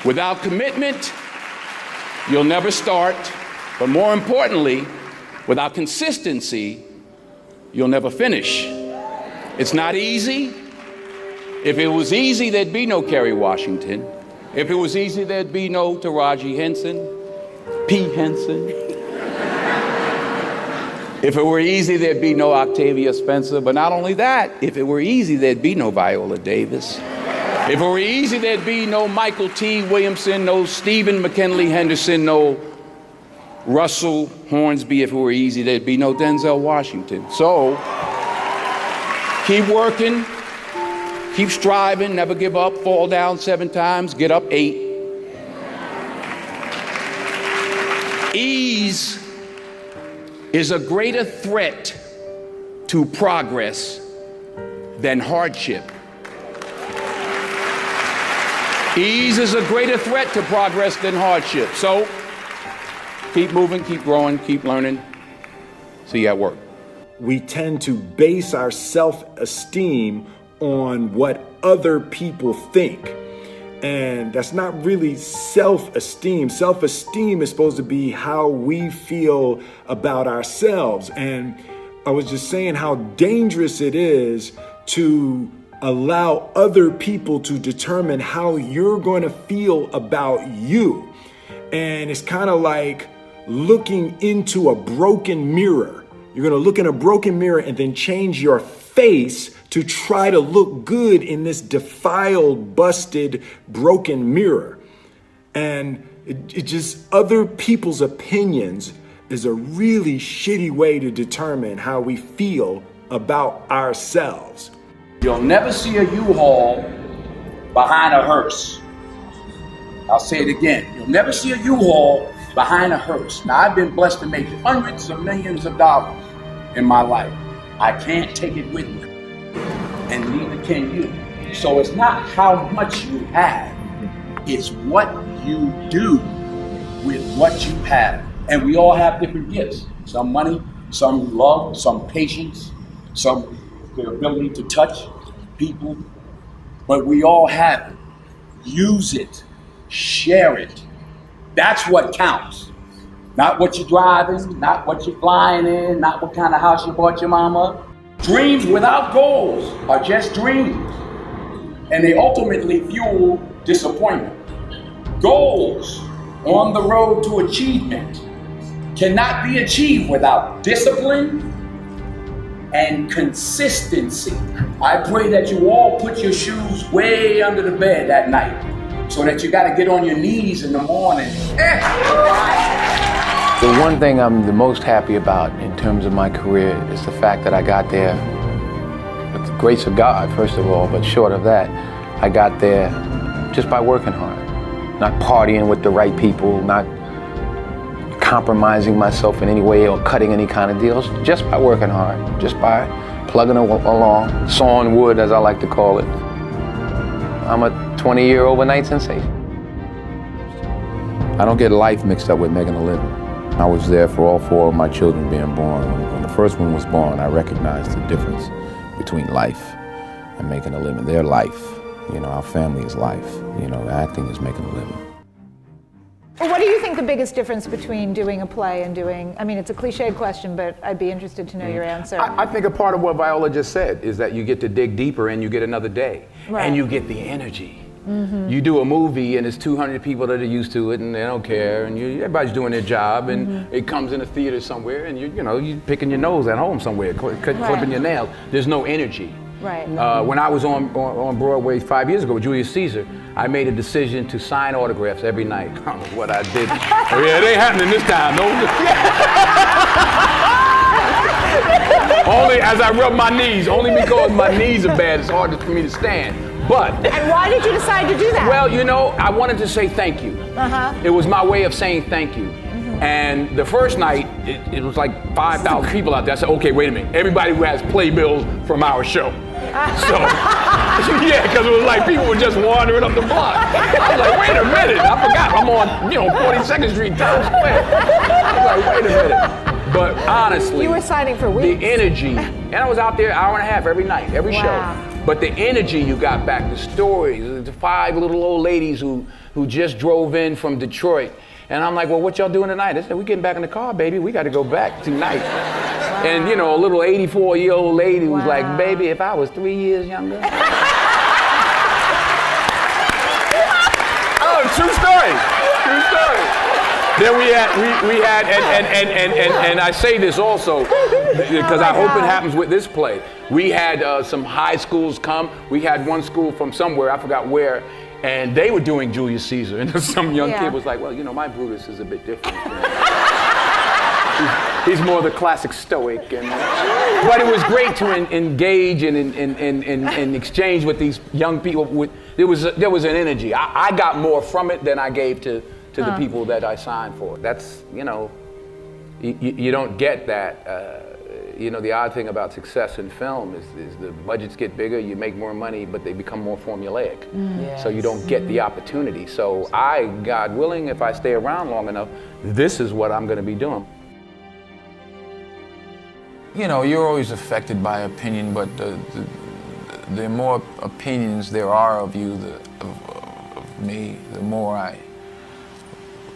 Without commitment, you'll never start. But more importantly, without consistency, you'll never finish. It's not easy. If it was easy, there'd be no Kerry Washington. If it was easy, there'd be no Taraji Henson, P. Henson. If it were easy, there'd be no Octavia Spencer. But not only that, if it were easy, there'd be no Viola Davis. If it were easy, there'd be no Michael T. Williamson, no Stephen McKinley Henderson, no Russell Hornsby. If it were easy, there'd be no Denzel Washington. So, keep working, keep striving, never give up, fall down 7 times, get up 8. Ease is a greater threat to progress than hardship. Ease is a greater threat to progress than hardship. So, keep moving, keep growing, keep learning. See you at work. We tend to base our self-esteem on what other people think. And that's not really self-esteem. Self-esteem is supposed to be how we feel about ourselves. And I was just saying how dangerous it is to allow other people to determine how you're going to feel about you. And it's kind of like looking into a broken mirror. You're going to look in a broken mirror and then change your face to try to look good in this defiled, busted, broken mirror. And it just, other people's opinions is a really shitty way to determine how we feel about ourselves. You'll never see a U-Haul behind a hearse. I'll say it again. You'll never see a U-Haul behind a hearse. Now, I've been blessed to make hundreds of millions of dollars in my life. I can't take it with me, and neither can you. So it's not how much you have, it's what you do with what you have. And we all have different gifts. Some money, some love, some patience, some the ability to touch people. But we all have it. Use it, share it. That's what counts. Not what you're driving, not what you're flying in, not what kind of house you bought your mama. Dreams without goals are just dreams, and they ultimately fuel disappointment. Goals on the road to achievement cannot be achieved without discipline and consistency. I pray that you all put your shoes way under the bed that night so that you got to get on your knees in the morning. The one thing I'm the most happy about in terms of my career is the fact that I got there with the grace of God, first of all, but short of that, I got there just by working hard, not partying with the right people, not compromising myself in any way or cutting any kind of deals, just by working hard, just by plugging along, sawing wood, as I like to call it. I'm a 20-year overnight sensation. I don't get life mixed up with making a living. I was there for all 4 of my children being born. When the first one was born, I recognized the difference between life and making a living. Their life, our family is life. Acting is making a living. Well, what do you think the biggest difference between doing a play and doing, it's a cliched question, but I'd be interested to know your answer. I think a part of what Viola just said is that you get to dig deeper and you get another day. Right. And you get the energy. Mm-hmm. You do a movie and it's 200 people that are used to it and they don't care and everybody's doing their job and it comes in a theater somewhere and you're picking your nose at home somewhere, clipping your nails. There's no energy. Right. When I was on Broadway 5 years ago with Julius Caesar, I made a decision to sign autographs every night. I don't know what I did. Oh yeah, it ain't happening this time. No. Only as I rub my knees, only because my knees are bad, it's hard for me to stand. But. And why did you decide to do that? Well, I wanted to say thank you. It was my way of saying thank you. And the first night, it was like 5,000 people out there. I said, okay, wait a minute. Everybody who has playbills from our show. So, yeah, because it was like people were just wandering up the block. I was like, wait a minute. I forgot. I'm on, 42nd Street, Times Square. I was like, wait a minute. But honestly, you were signing for weeks. The energy. And I was out there an hour and a half every night, every show. But the energy you got back, the stories, the 5 little old ladies who just drove in from Detroit. And I'm like, well, what y'all doing tonight? They said, we getting back in the car, baby. We got to go back tonight. Wow. And you know, a little 84-year-old lady was like, baby, if I was 3 years younger. Oh, true story. True story. Then we had, and I say this also because I hope it happens with this play. We had some high schools come. We had one school from somewhere, I forgot where, and they were doing Julius Caesar. And some young kid was like, well, you know, my Brutus is a bit different. You know? He's more the classic stoic. But it was great to engage and exchange with these young people. There was an energy. I got more from it than I gave to the people that I signed for. That's, you know, you don't get that. You know, the odd thing about success in film is the budgets get bigger, you make more money, but they become more formulaic. So you don't get the opportunity. So God willing, if I stay around long enough, this is what I'm gonna be doing. You know, you're always affected by opinion, but the more opinions there are of you, of me,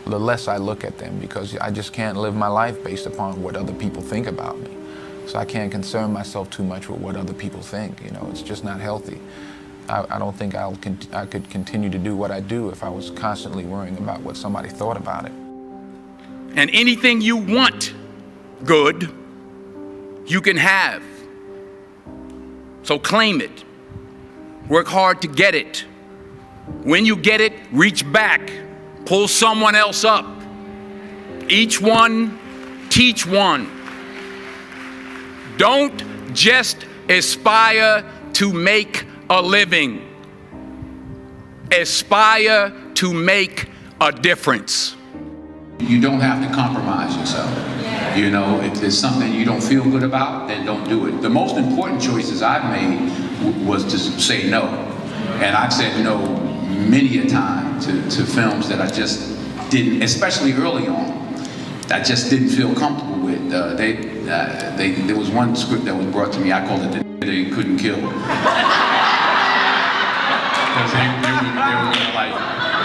the less I look at them, because I just can't live my life based upon what other people think about me. So I can't concern myself too much with what other people think. You know, it's just not healthy. I don't think I could continue to do what I do if I was constantly worrying about what somebody thought about it. And anything you want good, you can have. So claim it. Work hard to get it. When you get it, reach back. Pull someone else up. Each one, teach one. Don't just aspire to make a living. Aspire to make a difference. You don't have to compromise yourself. You know, if there's something you don't feel good about, then don't do it. The most important choices I've made was to say no. And I've said no many a time to films that I just didn't, especially early on, I just didn't feel comfortable with. There was one script that was brought to me, I called it The They Couldn't Kill. Because they were like,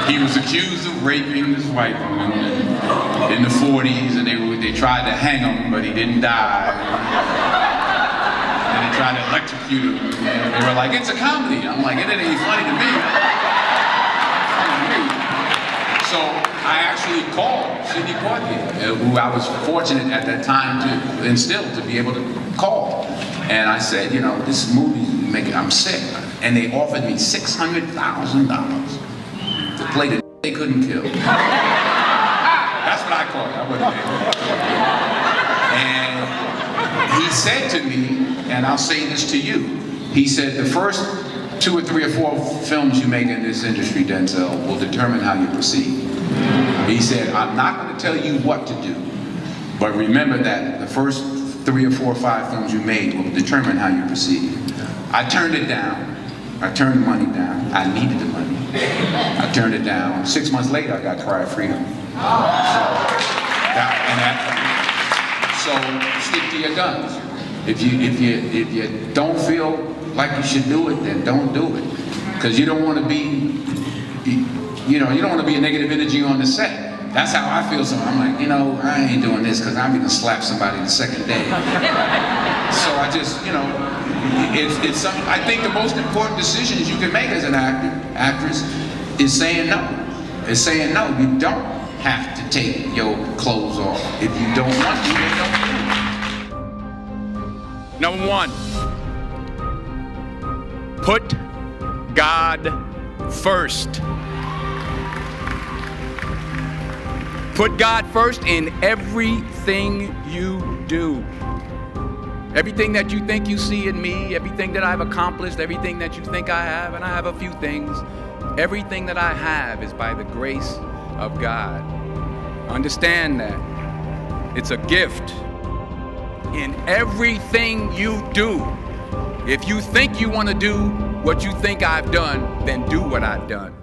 he was accused of raping this white woman in the 40s, and they tried to hang him, but he didn't die. And they tried to electrocute him. And they were like, it's a comedy. I'm like, it ain't funny to me. So I actually called Sidney Poitier, who I was fortunate at that time and still to be able to call. And I said, you know, this movie, I'm sick. And they offered me $600,000 to play The They Couldn't Kill. That's what I called it. I wasn't there. And he said to me, and I'll say this to you, he said, the first 2 or 3 or 4 films you make in this industry, Denzel, will determine how you proceed. He said, I'm not going to tell you what to do, but remember that the first 3 or 4 or 5 films you made will determine how you proceed. I turned it down. I turned the money down. I needed the money. I turned it down. 6 months later, I got Cry of Freedom. So stick to your guns. If you don't feel like you should do it, then don't do it. Because you don't want to be, you don't want to be a negative energy on the set. That's how I feel. So I'm like, you know, I ain't doing this because I'm going to slap somebody the second day. So I just, it's something. I think the most important decisions you can make as an actress is saying no. Is saying no. You don't have to take your clothes off. If you don't want to, then don't do it. Number 1, put God first. Put God first in everything you do. Everything that you think you see in me, everything that I've accomplished, everything that you think I have, and I have a few things, everything that I have is by the grace of God. Understand that. It's a gift. In everything you do, if you think you want to do what you think I've done, then do what I've done.